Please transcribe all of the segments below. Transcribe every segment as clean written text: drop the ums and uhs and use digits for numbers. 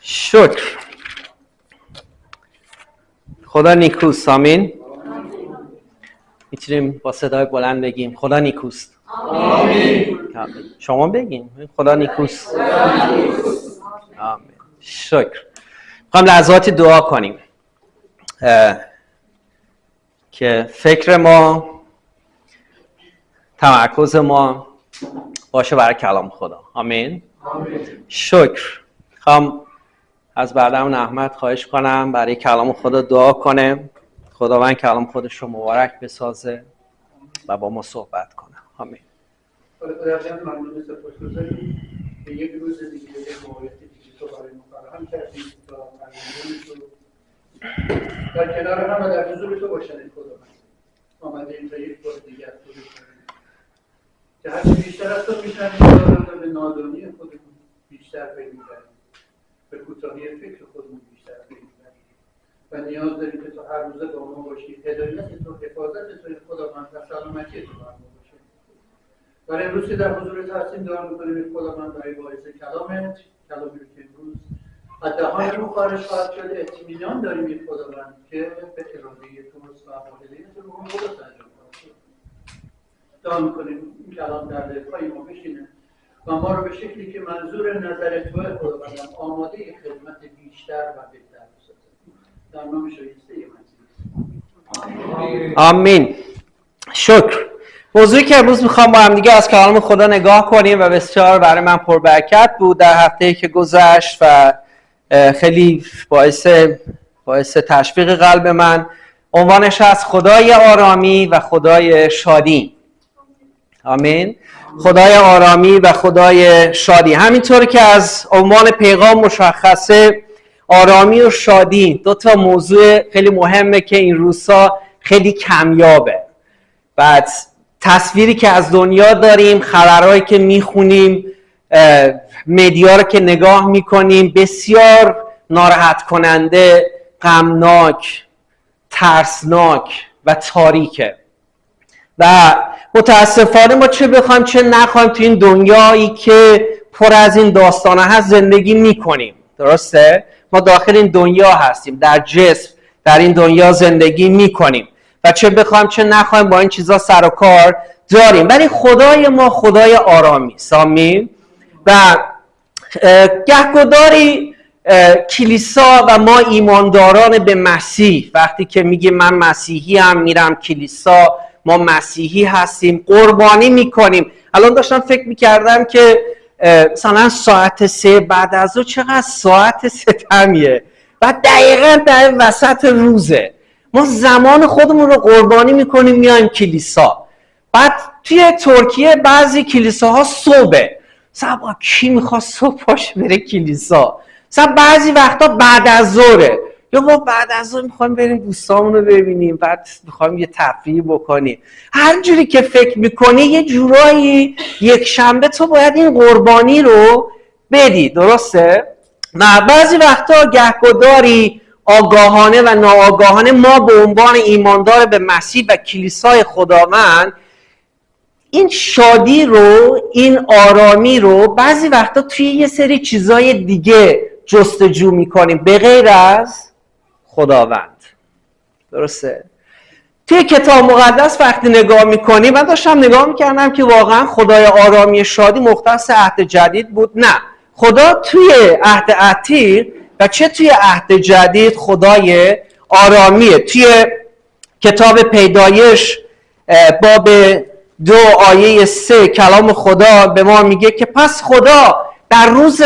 شکر. خدا نیکوست. آمین. میتونیم با صدای بلند بگیم خدا نیکوست. آمین. شما بگین خدا نیکوست. آمین. شکر. میخوام لحظاتی دعا کنیم که فکر ما، تمرکز ما باشه برای کلام خدا. آمین. شکر. میخوام از برادرم احمد خواهش کنم برای کلام خدا دعا کنه. خداوند کلام خودش رو مبارک بسازه و با ما صحبت کنه. آمین. خداوند ممنون سپاسگزاریم که یک روز دیگه موقعیت دیگه تو برای ما فراهم کردید تا در کنار هم و در حضور تو باشند. خداوند آمده این تا یک بار دیگه از تو بشنویم که هرچی بیشتر از تو میشنویم به نادانی خودمون بیشتر پی میبریم، به کوتاهی فکر خودمون بیشتر پی میبریم و نیاز داریم که تو هر روزه با ما باشی. هدایت تو، حفاظت تو خداوند و سلامتی تو با ما باشه. برای امروز که در حضورت هستیم دعا می‌کنیم خداوند برای باعث کلامت، کلامی که امروز از دهانمون خارج خواهد شده، اطمینان داریم خداوند که به اراده توست و با هدایت روح القدس انجام خواهد شد. دعا می‌کنیم این کلام در دل‌های ما بشینه و ما رو به شکلی که منظور نظر تو خداوند آماده خدمت بیشتر و بهتر بسازه. در نام شایسته مسیح. آمین. شکر. موضوعی که امروز میخوام با هم دیگه از کلام خدا نگاه کنیم و بسیار برای من پربرکت بود در هفته‌ای که گذشت و خیلی باعث تشویق قلب من، عنوانش هست خدای آرامی و خدای شادی. آمین. خدای آرامی و خدای شادی. همینطور که از عنوان پیغام مشخصه، آرامی و شادی دو تا موضوع خیلی مهمه که این روزها خیلی کمیابه. بعد تصویری که از دنیا داریم، خبرهایی که میخونیم، مدیا رو که نگاه میکنیم، بسیار ناراحت کننده، غمناک، ترسناک و تاریکه. و متاسفانه ما چه بخوایم چه نخوایم تو این دنیایی که پر از این داستانه هست زندگی میکنیم. درسته؟ ما داخل این دنیا هستیم، در جسم در این دنیا زندگی میکنیم و چه بخوایم چه نخوایم با این چیزا سر و کار داریم. ولی خدای ما خدای آرامی است. آمین. و گهگداری کلیسا و ما ایمانداران به مسیح وقتی که میگیم من مسیحی هم میرم کلیسا، ما مسیحی هستیم، قربانی میکنیم. الان داشتم فکر میکردم که مثلا ساعت 3 بعد از ظهر چقدر ساعت ستمیه و دقیقاً در وسط روزه. ما زمان خودمون رو قربانی میکنیم میایم کلیسا. بعد توی ترکیه بعضی کلیساها صبحه. مثلا کی میخواد صبح پاش بره کلیسا؟ مثلا بعضی وقتا بعد از ظهره. یا ما بعد از ظهر میخوایم بریم دوستامون رو ببینیم، بعد میخوایم یه تفریح بکنیم. هر جوری که فکر میکنی یه جورایی یک شنبه تو باید این قربانی رو بدی. درسته؟ و بعضی وقتا گهگداری آگاهانه و ناآگاهانه ما به عنوان ایماندار به مسیح و کلیسای خداوند این شادی رو، این آرامی رو بعضی وقتا توی یه سری چیزای دیگه جستجو میکنیم به غیر از خداوند. درسته؟ توی کتاب مقدس وقتی نگاه میکنیم، من داشتم نگاه میکردم که واقعا خدای آرامی شادی مختص عهد جدید بود؟ نه، خدا توی عهد عتیق و چه توی عهد جدید خدای آرامیه. توی کتاب پیدایش باب 2 آیه 3 کلام خدا به ما میگه که پس خدا در روز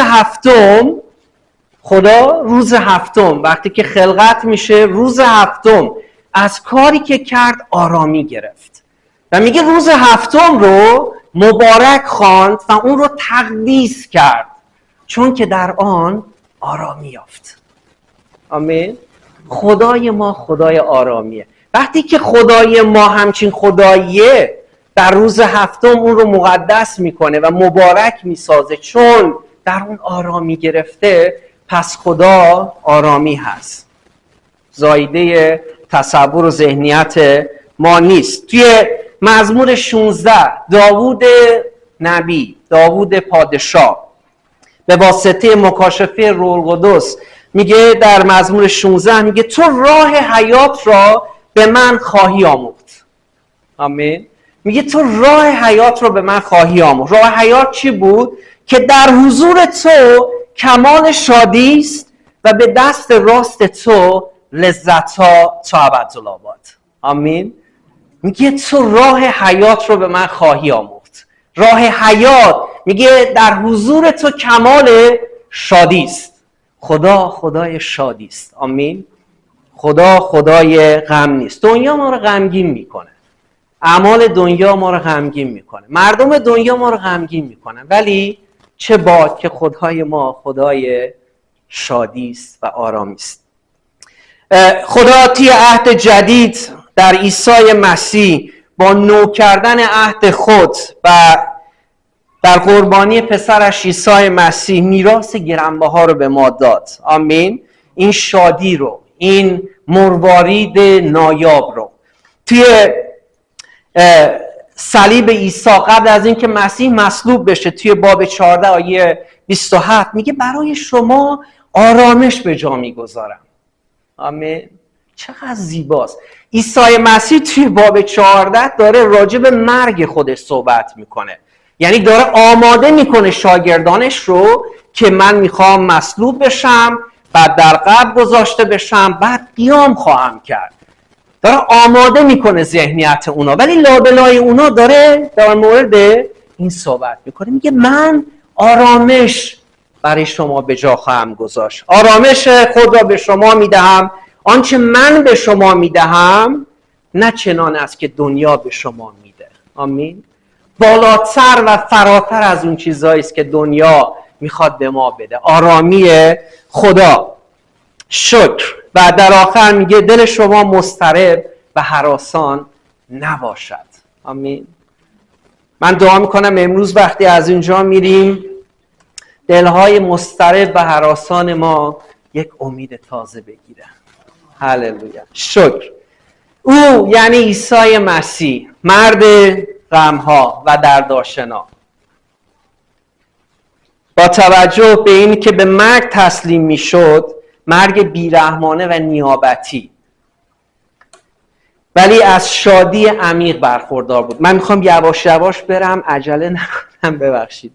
هفتم وقتی که خلقت میشه، روز هفتم از کاری که کرد آرامی گرفت و میگه روز هفتم رو مبارک خواند و اون رو تقدیس کرد چون که در آن آرامی یافت. آمین. خدای ما خدای آرامیه. وقتی که خدای ما همچین خداییه، در روز هفتم اون رو مقدس میکنه و مبارک میسازه چون در اون آرامی گرفته، پس خدا آرامی هست. زایده تصور و ذهنیت ما نیست. توی مزمور 16 داوود نبی، داوود پادشاه به واسطه مکاشفه روح القدس. میگه در مزمور 16 میگه تو راه حیات را به من خواهی آموخت. آمین. میگه تو راه حیات را به من خواهی آموخت. راه حیات چی بود؟ که در حضور تو کمال شادی است و به دست راست تو لذت ها تا ابدالآباد. آمین. میگه تو راه حیات رو به من خواهی آموخت. راه حیات میگه در حضور تو کمال شادی است. خدا خدای شادی است. آمین. خدا خدای غم نیست. دنیا ما رو غمگین میکنه، اعمال دنیا ما رو غمگین میکنه، مردم دنیا ما رو غمگین میکنن، ولی چه باد که خدای ما خدای شادی است و آرامی است. خدا توی عهد جدید در عیسی مسیح با نو کردن عهد خود و در قربانی پسرش عیسی مسیح میراث گرانبها رو به ما داد. آمین. این شادی رو، این مروارید نایاب رو توی صلیب عیسی قبل از اینکه مسیح مصلوب بشه توی باب 14 آیه 27 میگه برای شما آرامش به جا میگذارم. آمین. چقدر زیباست. عیسی مسیح توی باب 14 داره راجع به مرگ خودش صحبت میکنه، یعنی داره آماده میکنه شاگردانش رو که من میخوام مصلوب بشم، بعد در قبر گذاشته بشم، بعد قیام خواهم کرد. داره آماده میکنه ذهنیت اونا، ولی لابلای اونا داره در مورد این صحبت میکنه. میگه من آرامش برای شما به جا خواهم گذاشت. آرامش خود را به شما میدهم، آنچه من به شما میدهم نه چنان است که دنیا به شما میده. آمین. بالاتر و فراتر از اون چیزایی است که دنیا میخواد به ما بده. آرامی خدا. شکر. و در آخر میگه دل شما مضطرب و هراسان نباشد. آمین. من دعا میکنم امروز وقتی از اینجا میریم دلهای مضطرب و هراسان ما یک امید تازه بگیره. هللویا. شکر. او یعنی عیسی مسیح، مرد غمها و دردآشنا، با توجه به این که به مرگ تسلیم میشد، مرگ بیرحمانه و نیابتی، ولی از شادی عمیق برخوردار بود. من میخوام یواش یواش برم، عجله نکنم، ببخشید.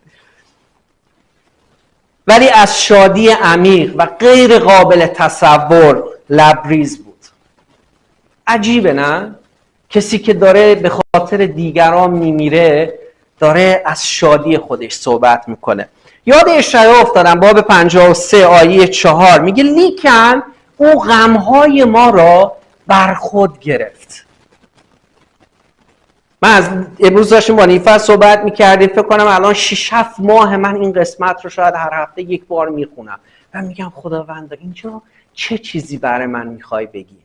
ولی از شادی عمیق و غیر قابل تصور لبریز بود. عجیبه نه؟ کسی که داره به خاطر دیگران میمیره داره از شادی خودش صحبت میکنه. یاد اشعیا افتادم، باب 53 آیه 4 میگه لیکن او غمهای ما را بر خود گرفت. من از امروز داشتیم با نیفر صحبت میکردیم، فکر کنم الان 6-7 ماه من این قسمت رو شاید هر هفته یک بار میخونم و میگم خداوند اینجا چه چیزی برای من میخوای بگی.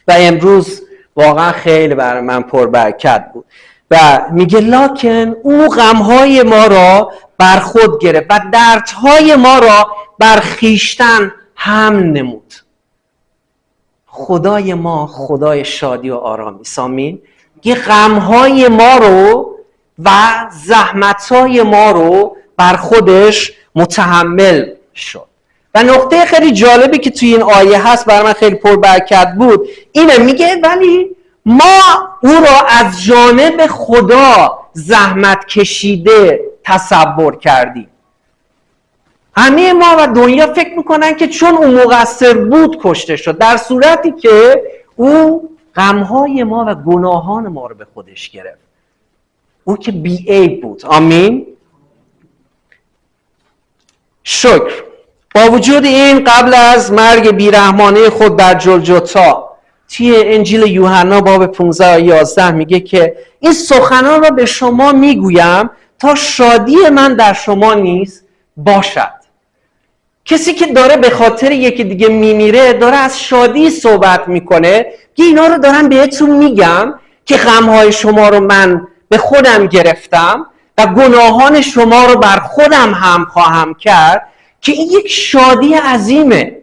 و امروز واقعا خیلی برای من پربرکت بود و میگه لکن او غمهای ما را بر خود گرفت و دردهای ما را بر خویشتن حمل نمود. خدای ما خدای شادی و آرامی است. آمین. که غمهای ما رو و زحمتهای ما رو بر خودش متحمل شد. و نقطه خیلی جالبی که توی این آیه هست برای من خیلی پربرکت بود اینه، میگه ولی ما او را از جانب خدا زحمت کشیده تصور کردیم. همه ما و دنیا فکر میکنن که چون او مقصر بود کشته شد، در صورتی که او غمهای ما و گناهان ما رو به خودش گرفت. او که بی‌عیب بود. آمین. شکر. با وجود این قبل از مرگ بیرحمانه خود در جلجتا توی انجیل یوحنا باب 15 آیه 11 میگه که این سخنان را به شما میگویم تا شادی من در شما نیز باشد. کسی که داره به خاطر یکی دیگه میمیره داره از شادی صحبت میکنه که اینا رو دارم بهتون میگم که غمهای شما رو من به خودم گرفتم و گناهان شما رو بر خودم هم خواهم کرد، که این یک شادی عظیمه،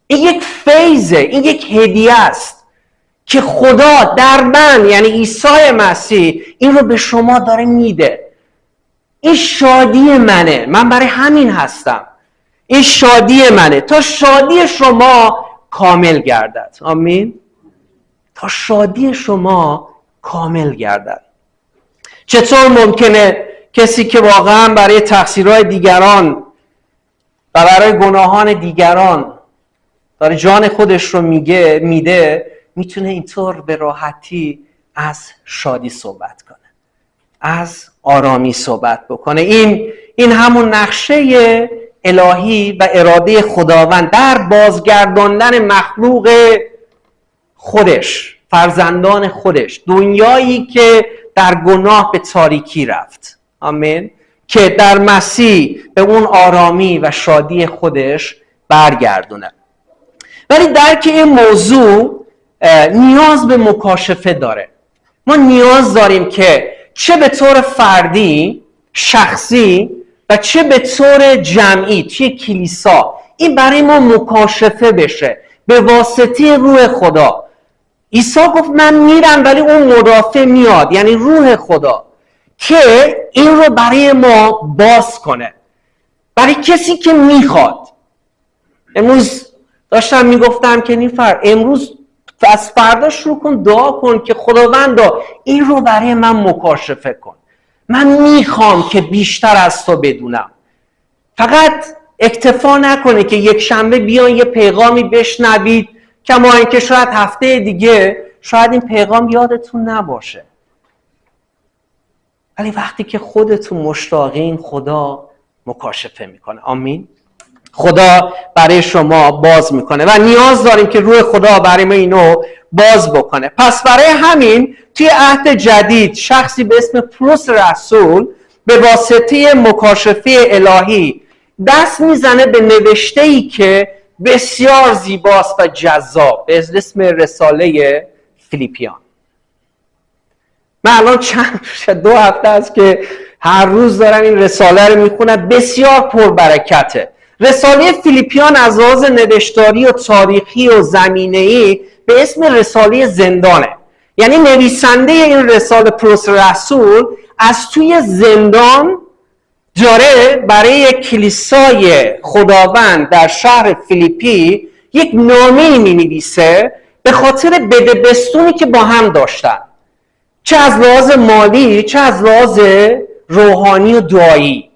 این یک فیضه، این یک هدیه است که خدا در من یعنی عیسی مسیح این رو به شما داره میده. این شادی منه، من برای همین هستم، این شادی منه تا شادی شما کامل گردد. آمین. تا شادی شما کامل گردد. چطور ممکنه کسی که واقعا برای تقصیرهای دیگران و برای گناهان دیگران داره جان خودش رو میده میتونه اینطور به راحتی از شادی صحبت کنه، از آرامی صحبت بکنه؟ این همون نقشه الهی و اراده خداوند در بازگرداندن مخلوق خودش، فرزندان خودش، دنیایی که در گناه به تاریکی رفت. آمین. که در مسیح به اون آرامی و شادی خودش برگردونه. ولی درک این موضوع نیاز به مکاشفه داره. ما نیاز داریم که چه به طور فردی، شخصی و چه به طور جمعی توی کلیسا این برای ما مکاشفه بشه به واسطه روح خدا. عیسی گفت من میرم ولی اون مدافع میاد، یعنی روح خدا، که این رو برای ما باز کنه، برای کسی که میخواد. امروز داشتم میگفتم که نیفر امروز از فردا شروع کن دعا کن که خداوندا این رو برای من مکاشفه کن، من میخوام که بیشتر از تو بدونم. فقط اکتفا نکنه که یک شنبه بیان یه پیغامی بشنوید کما اینکه شاید هفته دیگه شاید این پیغام یادتون نباشه، ولی وقتی که خودتون مشتاقین خدا مکاشفه میکنه. آمین. خدا برای شما باز میکنه و نیاز داریم که روح خدا برای ما اینو باز بکنه. پس برای همین توی عهد جدید شخصی به اسم پولس رسول به واسطه مکاشفه الهی دست میزنه به نوشته‌ای که بسیار زیباست و جذاب به اسم رساله فیلیپیان. من الان 2 هفته است که هر روز دارم این رساله رو میخونم، بسیار پربرکته. رساله فیلیپیان از لحاظ نوشتاری و تاریخی و زمینه‌ای به اسم رساله زندانه. یعنی نویسنده این رساله پولس رسول از توی زندان داره برای کلیسای خداوند در شهر فیلیپی یک نامه‌ای می‌نویسه به خاطر بدبستونی که با هم داشتن، چه از لحاظ مالی چه از لحاظ روحانی و دعایی.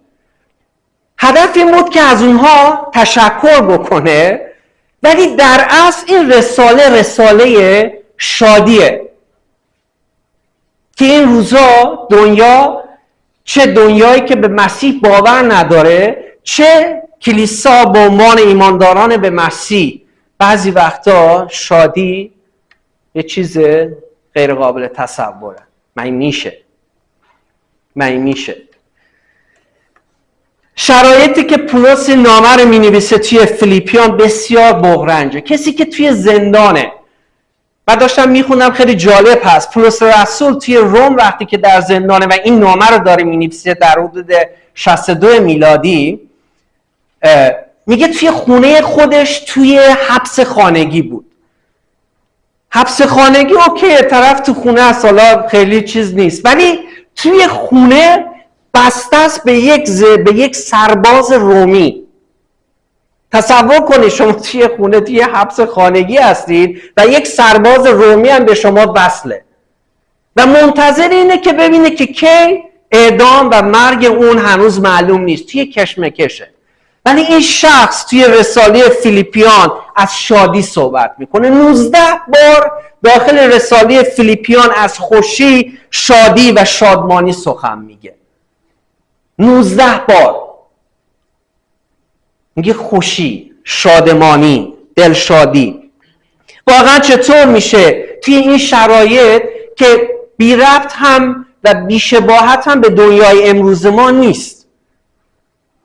هدف این بود که از اونها تشکر بکنه، ولی در اصل این رساله شادیه که این روزا دنیا، چه دنیایی که به مسیح باور نداره چه کلیسا به عنوان ایمانداران به مسیح، بعضی وقتا شادی یه چیز غیر قابل تصوره. من میشه شرایطی که پولس نامه رو می‌نویسه توی فیلیپیان بسیار بغرنجه. کسی که توی زندانه. من داشتم میخوندم خیلی جالب هست، پولس رسول توی روم وقتی که در زندانه و این نامه رو داره می‌نویسه در حدود 62 میلادی، میگه توی خونه خودش توی حبس خانگی بود. حبس خانگی اوکی، طرف تو خونه است، حالا خیلی چیز نیست، ولی توی خونه بسته است به یک سرباز رومی. تصور کنید شما توی خونه توی حبس خانگی هستید و یک سرباز رومی هم به شما وصله و منتظر اینه که ببینه که کی اعدام و مرگ اون هنوز معلوم نیست، توی کشمکشه. ولی این شخص توی رساله فیلیپیان از شادی صحبت میکنه. 19 بار داخل رساله فیلیپیان از خوشی، شادی و شادمانی سخن میگه. 19 بار میگه خوشی، شادمانی، دلشادی. واقعا چطور میشه توی این شرایط که بی ربط هم و بی شباهت هم به دنیای امروز ما نیست.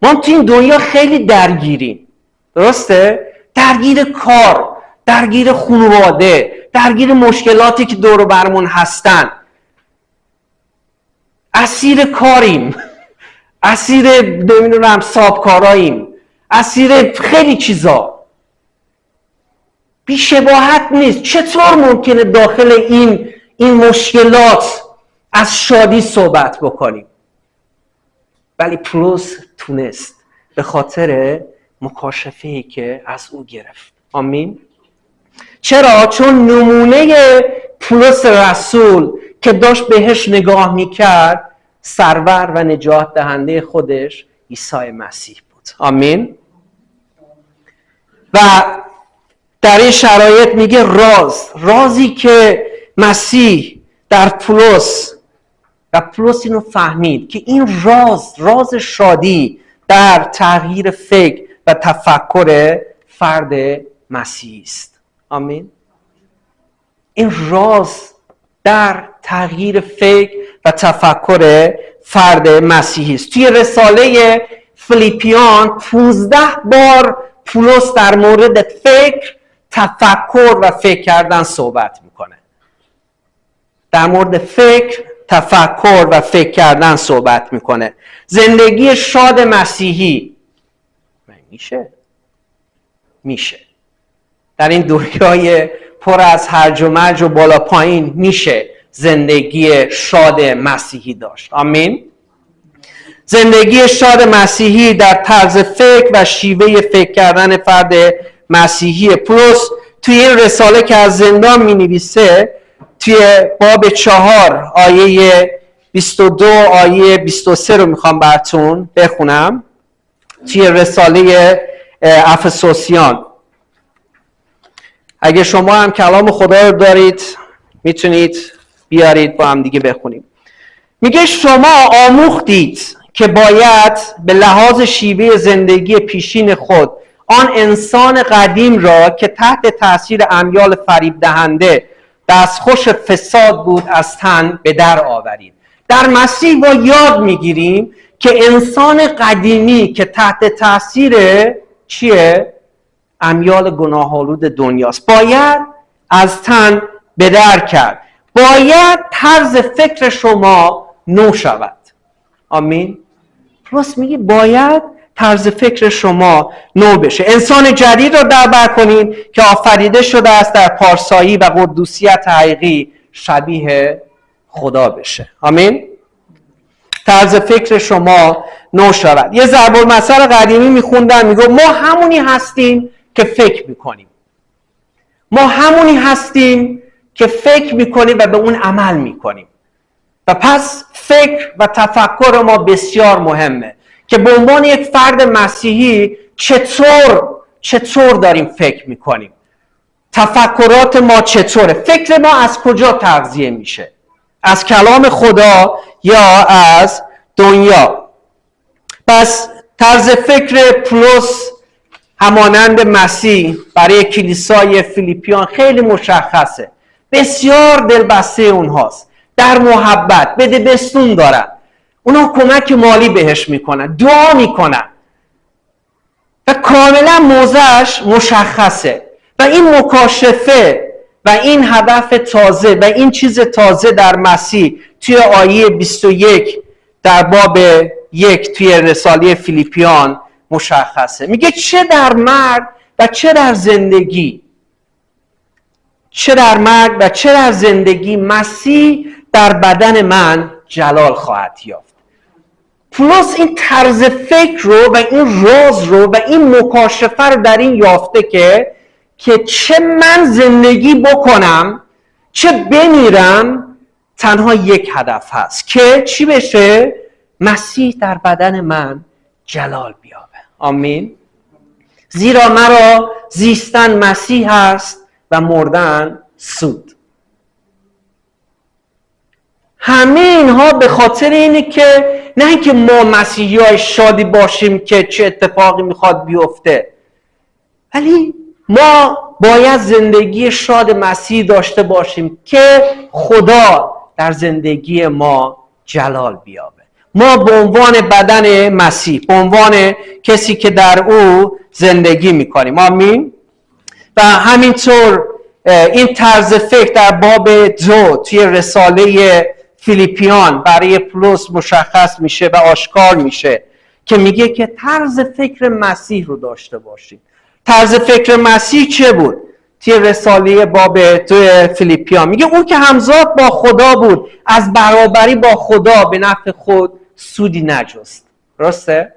ما توی این دنیا خیلی درگیریم، درسته؟ درگیر کار، درگیر خانواده، درگیر مشکلاتی که دور و برمون هستن. اسیر کاریم، اسیر نمیدونم سابکاراییم، اسیر خیلی چیزا. بی شباهت نیست. چطور ممکنه داخل این مشکلات از شادی صحبت بکنیم؟ ولی پولس تونست به خاطر مکاشفه‌ای که از او گرفت. آمین. چرا؟ چون نمونه پولس رسول که داشت بهش نگاه میکرد سرور و نجات دهنده خودش عیسی مسیح بود. آمین. و در این شرایط میگه رازی که مسیح در پولس و پولس اینو فهمید که این راز شادی در تغییر فکر و تفکر فرد مسیحی است. آمین. این راز در تغییر فکر و تفکر فرد مسیحی است. توی رساله فیلیپیان 15 بار پولس در مورد فکر، تفکر و فکر کردن صحبت میکنه. در مورد فکر، تفکر و فکر کردن صحبت میکنه. زندگی شاد مسیحی میشه در این دنیای پر از هرج و مرج و بالا پایین میشه زندگی شاد مسیحی داشت. آمین. زندگی شاد مسیحی در طرز فکر و شیوه فکر کردن فرد مسیحی. پولس توی این رساله که از زندان می نویسه توی باب 4 آیه 22 آیه 23 رو میخوام براتون بخونم. توی رساله افسوسیان، اگه شما هم کلام خدا رو دارید میتونید بیارید با هم دیگه بخونیم. میگه شما آموختید که باید به لحاظ شیوه زندگی پیشین خود آن انسان قدیم را که تحت تاثیر امیال فریب دهنده دستخوش فساد بود از تن به در آورید. در مسیح ما یاد میگیریم که انسان قدیمی که تحت تاثیر چیه؟ امیال گناه‌آلود دنیاست، باید از تن به در کرد. باید طرز فکر شما نو شود. آمین. پولس میگه باید طرز فکر شما نو بشه. انسان جدید رو در بر کنین که آفریده شده است در پارسایی و قدوسیت حقیقی شبیه خدا بشه. آمین. طرز فکر شما نو شود. یه ضرب المثل قدیمی میخوندن، میگه ما همونی هستیم که فکر میکنیم. ما همونی هستیم که فکر میکنیم و به اون عمل میکنیم. و پس فکر و تفکر ما بسیار مهمه که به عنوان یک فرد مسیحی چطور داریم فکر میکنیم. تفکرات ما چطوره؟ فکر ما از کجا تغذیه میشه؟ از کلام خدا یا از دنیا؟ پس طرز فکر پولس همانند مسیح برای کلیسای فیلیپیان خیلی مشخصه. بسیار دلبسته اونهاست، در محبت بده بستون دارن، اونا کمک مالی بهش میکنن، دعا میکنن و کاملا موضعش مشخصه. و این مکاشفه و این هدف تازه و این چیز تازه در مسیح توی آیه 21 در باب 1 توی رساله فیلیپیان مشخصه. میگه چه در مرگ و چه در زندگی، چه در مرگ و چه در زندگی مسیح در بدن من جلال خواهد یافت. پولس این طرز فکر رو و این راز رو و این مکاشفه رو در این یافته که چه من زندگی بکنم چه بمیرم تنها یک هدف هست که چی بشه؟ مسیح در بدن من جلال بیابه. آمین. زیرا مرا زیستن مسیح است و مردن سود. همه اینها به خاطر اینه که نه اینکه ما مسیحی های شادی باشیم که چه اتفاقی میخواد بیفته، ولی ما باید زندگی شاد مسیح داشته باشیم که خدا در زندگی ما جلال بیابه. ما به عنوان بدن مسیح، به عنوان کسی که در او زندگی میکنیم. آمین. و همینطور این طرز فکر در باب 2 توی رساله فیلیپیان برای پولس مشخص میشه و آشکار میشه که میگه که طرز فکر مسیح رو داشته باشید. طرز فکر مسیح چه بود؟ توی رساله باب 2 فیلیپیان میگه اون که همزاد با خدا بود از برابری با خدا به نفع خود سودی نجست. درسته؟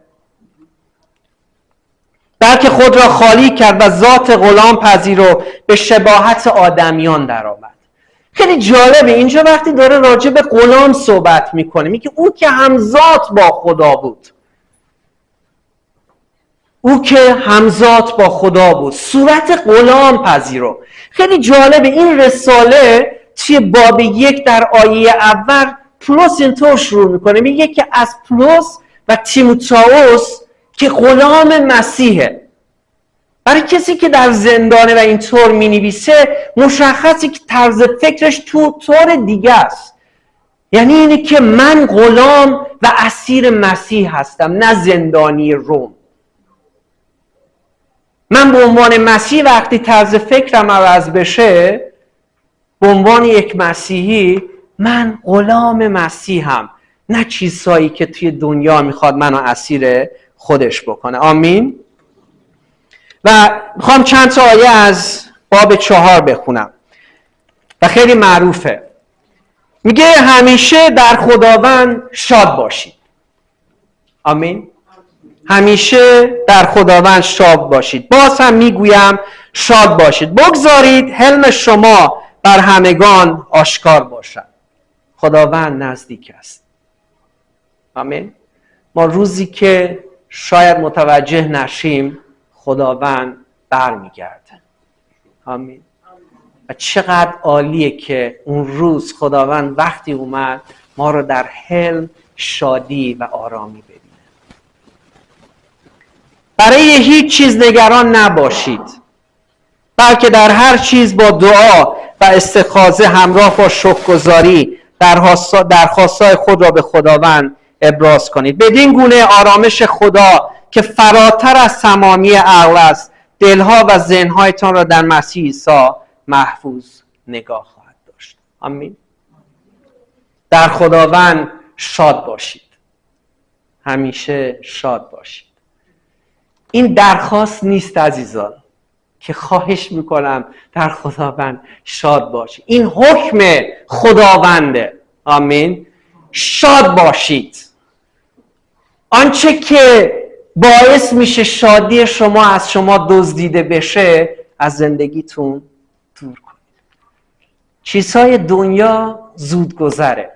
بلکه خود را خالی کرد و ذات غلام پذیر و به شباهت آدمیان درآمد. خیلی جالبه اینجا وقتی داره راجع به غلام صحبت میکنه میگه او که همزاد با خدا بود، او که همزاد با خدا بود صورت غلام پذیرو. خیلی جالبه این رساله توی باب 1 در آیه اول پولس اینطور شروع میکنه، میگه که از پولس و تیموتائوس که غلام مسیحه. برای کسی که در زندانه و اینطور مینویسه مشخصی که طرز فکرش طور دیگه است. یعنی اینه که من غلام و اسیر مسیح هستم، نه زندانی روم. من به عنوان مسیح وقتی طرز فکرم عوض بشه، به عنوان یک مسیحی من غلام مسیحم، نه چیزهایی که توی دنیا میخواد منو اسیر خودش بکنه. آمین. و میخوام چند تا آیه از باب 4 بخونم و خیلی معروفه. میگه همیشه در خداوند شاد باشید. آمین. همیشه در خداوند شاد باشید. باز هم میگویم شاد باشید. بگذارید حلم شما بر همگان آشکار باشد. خداوند نزدیک است. آمین. ما روزی که شاید متوجه نشیم خداوند برمیگرده. آمین. و چقدر عالیه که اون روز خداوند وقتی اومد ما رو در حلم، شادی و آرامی ببینه. برای هیچ چیز نگران نباشید، بلکه در هر چیز با دعا و استخاضه همراه با شکرگزاری درخواست‌های خود را به خداوند ابراز کنید. بدین گونه آرامش خدا که فراتر از تمامی عقل است دلها و ذهن‌هایتان را در مسیح عیسی محفوظ نگاه خواهد داشت. آمین. در خداوند شاد باشید. همیشه شاد باشید. این درخواست نیست عزیزان که خواهش میکنم در خداوند شاد باشید. این حکم خداونده. آمین. شاد باشید. آنچه که باعث میشه شادی شما از شما دزدیده بشه از زندگیتون دور کنید. چیزهای دنیا زود گذره،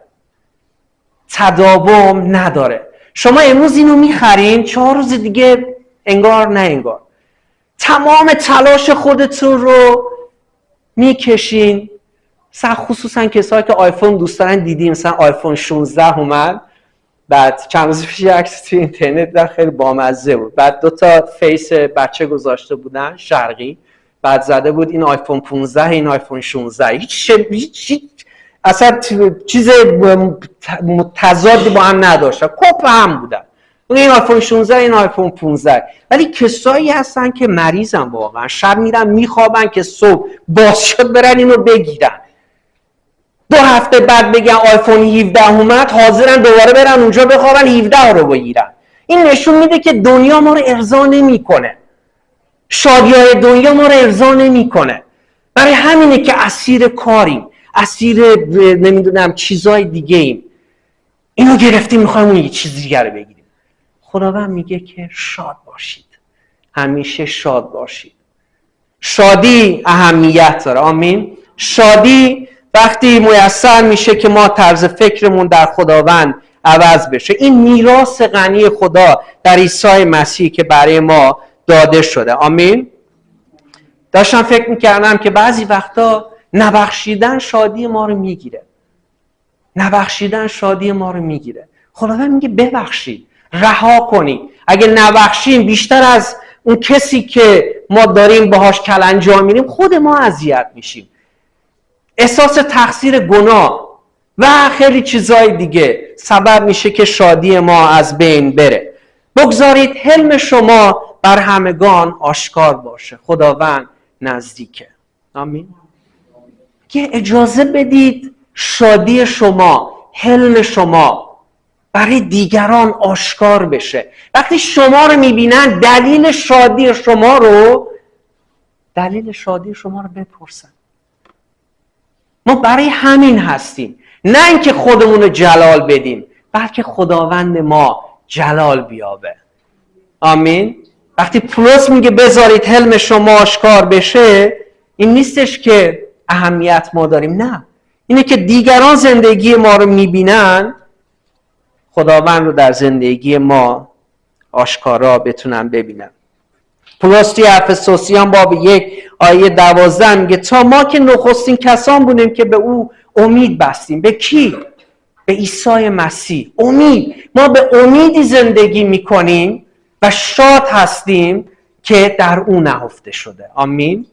تداوم نداره. شما امروز اینو میخرین 4 روز دیگه انگار نه انگار. تمام تلاش خودتون رو میکشین. خصوصا کسایی که آیفون دوست دارن دیدیم، مثلا آیفون 16 اومد، بعد چند روز پیش عکس توی اینترنت در خیلی بامزه بود. بعد 2 تا فیس بچه گذاشته بودن شرقی، بعد زده بود این آیفون 15 این آیفون 16. هیچ اصلا چیز تضادی با هم نداشتن، کپ هم بودن. این آیفون 16 این آیفون 15. ولی کسایی هستن که مریضن، واقعا شب میرن میخوابن که صبح باز شد برن اینو بگیرن. 2 هفته بعد بگن آیفون 17 اومد، حاضرن دوباره برن اونجا بخوابن 17 رو بگیرن. این نشون میده که دنیا ما رو ارضا نمیکنه. شادی‌های دنیا ما رو ارضا نمیکنه. برای همینه که اسیر کاریم، اسیر نمیدونم چیزای دیگه ایم. اینو گرفتیم میخوایم اون یه چیز دیگه رو بگیریم. خداوند میگه که شاد باشید. همیشه شاد باشید. شادی اهمیت داره. آمین. شادی وقتی میسر میشه که ما طرز فکرمون در خداوند عوض بشه. این میراث غنی خدا در عیسی مسیح که برای ما داده شده. آمین. داشتم فکر میکردم که بعضی وقتا نبخشیدن شادی ما رو میگیره. نبخشیدن شادی ما رو میگیره. خداوند میگه ببخشید، رها کنید. اگه نبخشیم بیشتر از اون کسی که ما داریم باهاش کلنجار میریم خود ما اذیت میشیم. احساس تقصیر، گناه و خیلی چیزای دیگه سبب میشه که شادی ما از بین بره. بگذارید حلم شما بر همگان آشکار باشه. خداوند نزدیکه. آمین. که اجازه بدید شادی شما، حلم شما برای دیگران آشکار بشه. وقتی شما رو میبینن دلیل شادی شما رو بپرسن. ما برای همین هستیم، نه اینکه خودمون رو جلال بدیم، بلکه خداوند ما جلال بیابه. آمین. وقتی پولس میگه بذارید حلم شما آشکار بشه، این نیستش که اهمیت ما داریم، نه، اینه که دیگران زندگی ما رو میبینن، خداوند رو در زندگی ما آشکارا بتونن ببینن. پولس توی افسوسیان باب 1 آیه 12 میگه تا ما که نخستین کسان بودیم که به او امید بستیم. به کی؟ به عیسی مسیح. امید. ما به امیدی زندگی میکنیم و شاد هستیم که در او نهفته شده. آمین.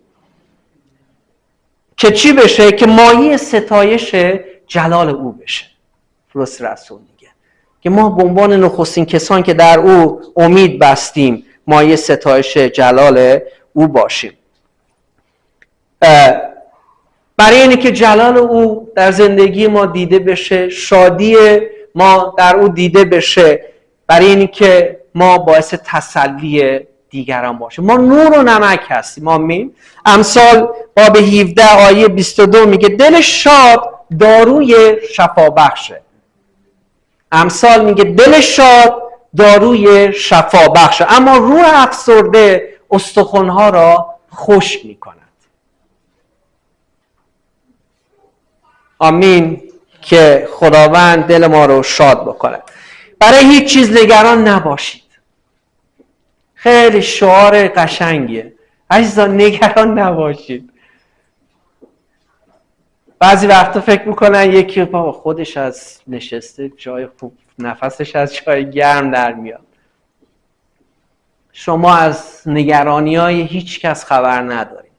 که چی بشه؟ که مایه ستایش جلال او بشه. پولس رسول میگه که ما به عنوان نخستین کسان که در او امید بستیم مایه ستایش جلال او باشیم. برای اینه که جلال او در زندگی ما دیده بشه، شادی ما در او دیده بشه، برای اینه که ما باعث تسلی دیگران باشه. ما نور و نمک هستیم. آمین. امثال باب 17 آیه 22 میگه دل شاد داروی شفا بخشه. امثال میگه دل شاد داروی شفا بخشه، اما روح افسرده استخوان‌ها را خشک میکند. آمین. که خداوند دل ما رو شاد بکنه. برای هیچ چیز نگران نباشید. خیلی شعار قشنگیه. عزیزان نگران نباشید. بعضی وقتا فکر میکنن یکی بابا خودش از نشسته جای خوب، نفسش از جای گرم در میاد. شما از نگرانی‌های هیچ کس خبر ندارید.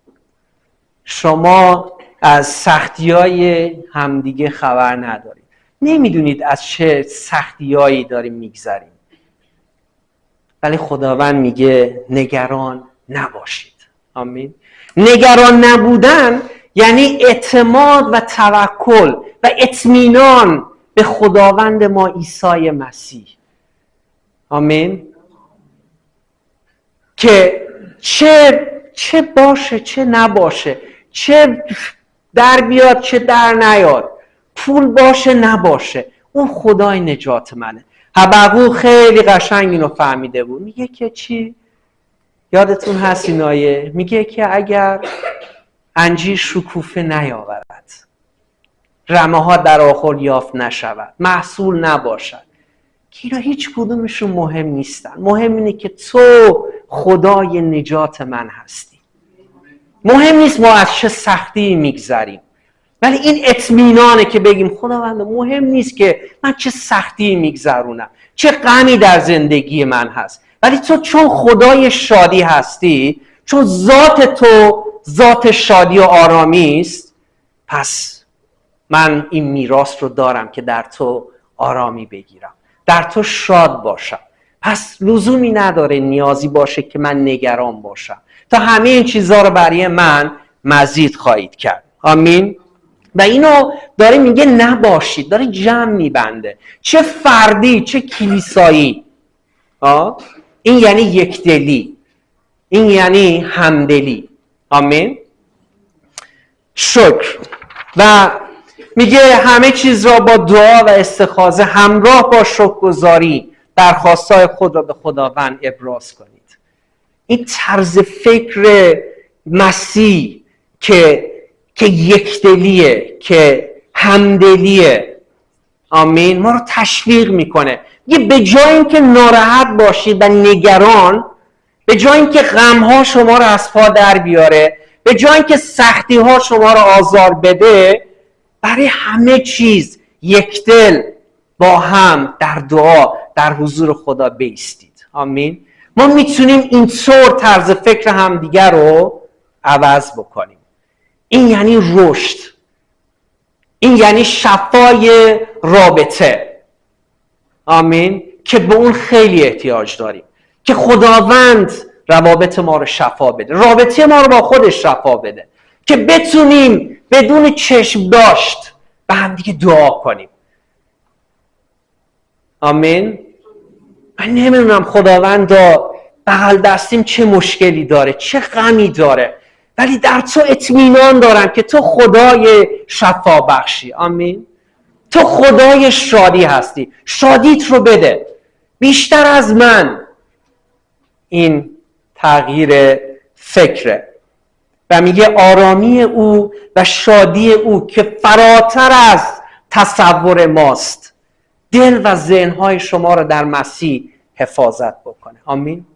شما از سختی‌های همدیگه خبر ندارید. نمیدونید از چه سختی‌هایی داریم میگذریم. ولی خداوند میگه نگران نباشید. آمین. نگران نبودن یعنی اعتماد و توکل و اطمینان به خداوند ما عیسی مسیح. آمین. که چه باشه چه نباشه، چه در بیاد چه در نیاد، پول باشه نباشه، اون خدای نجات منه. حبقوق خیلی قشنگ اینو فهمیده بود. میگه که چی؟ یادتون هست این آیه؟ میگه که اگر انجیر شکوفه نیاورد، رمه ها در آخر یافت نشود، محصول نباشد، که اینا هیچ کدومشون مهم نیستن. مهم اینه که تو خدای نجات من هستی. مهم نیست ما از چه سختی میگذریم، ولی این اطمینانه که بگیم خداوند مهم نیست که من چه سختی میگذرونم، چه غمی در زندگی من هست، ولی تو چون خدای شادی هستی، چون ذات تو ذات شادی و آرامی است، پس من این میراث رو دارم که در تو آرامی بگیرم، در تو شاد باشم. پس لزومی نداره نیازی باشه که من نگران باشم، تا همه این چیزها رو برای من مزید خواهید کرد. آمین. و اینو داره میگه نباشید، داره جمع میبنده، چه فردی چه کلیسایی. این یعنی یکدلی، این یعنی همدلی. آمین. شکر. و میگه همه چیز را با دعا و استخاضه همراه با شکرگزاری درخواستای خود را به خداوند ابراز کنید. این طرز فکر مسیح که یکدلیه، که همدلیه، آمین، ما رو تشویق میکنه. یه به جای اینکه ناراحت باشید و نگران، به جای اینکه غمها شما رو از پا در بیاره، به جای اینکه سختی‌ها شما رو آزار بده، برای همه چیز یکدل با هم در دعا در حضور خدا بایستید. آمین. ما میتونیم اینطور طرز فکر همدیگر رو عوض بکنیم. این یعنی رشد، این یعنی شفای رابطه. آمین. که به اون خیلی احتیاج داریم، که خداوند روابط ما رو شفا بده، رابطه ما رو با خودش شفا بده، که بتونیم بدون چشم داشت به هم دیگه دعا کنیم. آمین. من نمیدونم خداوند بغل دستیم چه مشکلی داره، چه غمی داره، ولی در تو اطمینان دارم که تو خدای شفا بخشی. آمین. تو خدای شادی هستی. شادیت رو بده. بیشتر از من. این تغییر فکره و میگه آرامی او و شادی او که فراتر از تصور ماست دل و ذهن‌های شما رو در مسیح حفاظت بکنه. آمین.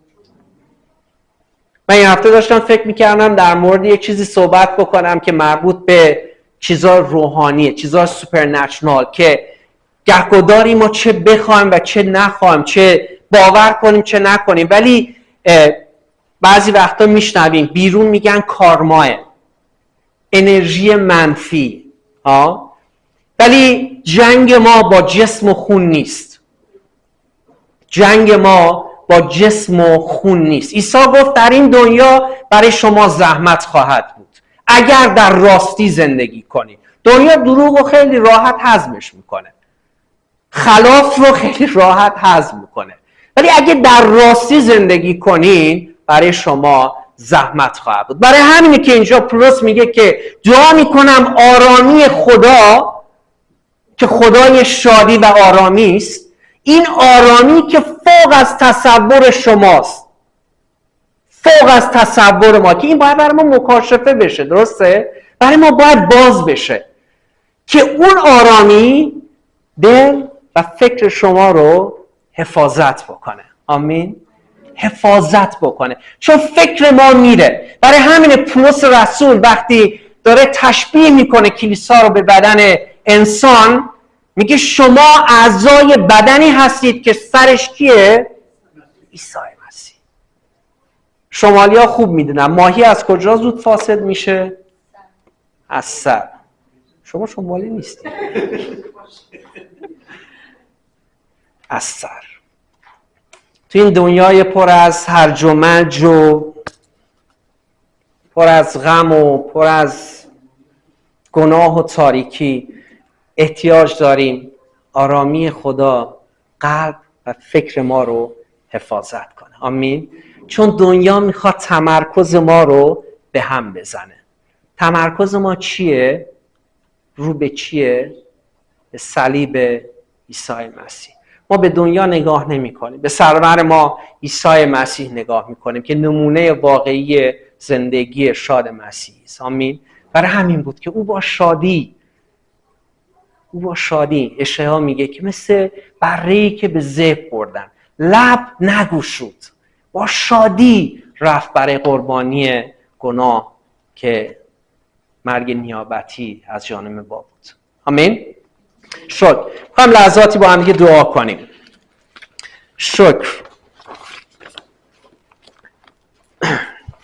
من این هفته داشتم فکر میکردم در مورد یک چیزی صحبت بکنم که مربوط به چیزا روحانیه، چیزا سوپرنچرال، که گهگداری ما چه بخوایم و چه نخوایم، چه باور کنیم چه نکنیم، ولی بعضی وقتا میشنویم بیرون میگن کارماه، انرژی منفی. ولی جنگ ما با جسم و خون نیست. جنگ ما با جسم و خون نیست. عیسی گفت در این دنیا برای شما زحمت خواهد بود اگر در راستی زندگی کنید. دنیا دروغ رو خیلی راحت هضمش میکنه، خلاف رو خیلی راحت هضم میکنه، ولی اگه در راستی زندگی کنین برای شما زحمت خواهد بود. برای همینه که اینجا پولس میگه که دعا میکنم آرامی خدا که خدای شادی و آرامی است، این آرامی که فوق از تصور شماست، فوق از تصور ما، که این باید برای ما مکاشفه بشه، درسته؟ برای ما باید باز بشه که اون آرامی دل و فکر شما رو حفاظت بکنه. آمین. حفاظت بکنه، چون فکر ما میره. برای همین پولس رسول وقتی داره تشبیه میکنه کلیسا رو به بدن انسان، میگه شما اعضای بدنی هستید که سرش کیه؟ عیسی مسیح. شمالیا خوب میدونن ماهی از کجا زود فاسد میشه؟ از سر. شما شمالی نیستید. از سر. تو این دنیای پر از هرج و مرج و پر از غم و پر از گناه و تاریکی احتیاج داریم آرامی خدا قلب و فکر ما رو حفاظت کنه. آمین. چون دنیا میخواد تمرکز ما رو به هم بزنه. تمرکز ما چیه؟ رو به چیه؟ به صلیب عیسی مسیح. ما به دنیا نگاه نمی کنیم، به سرور ما عیسی مسیح نگاه می کنیم که نمونه واقعی زندگی شاد مسیحی است. آمین. برای همین بود که او با شادی اشعیا میگه که مثل بره‌ای که به ذبح بردن لب نگشود، با شادی رفت برای قربانی گناه که مرگ نیابتی از جانب با بود. آمین. شکر. هم لحظاتی با هم دیگه دعا کنیم. شکر.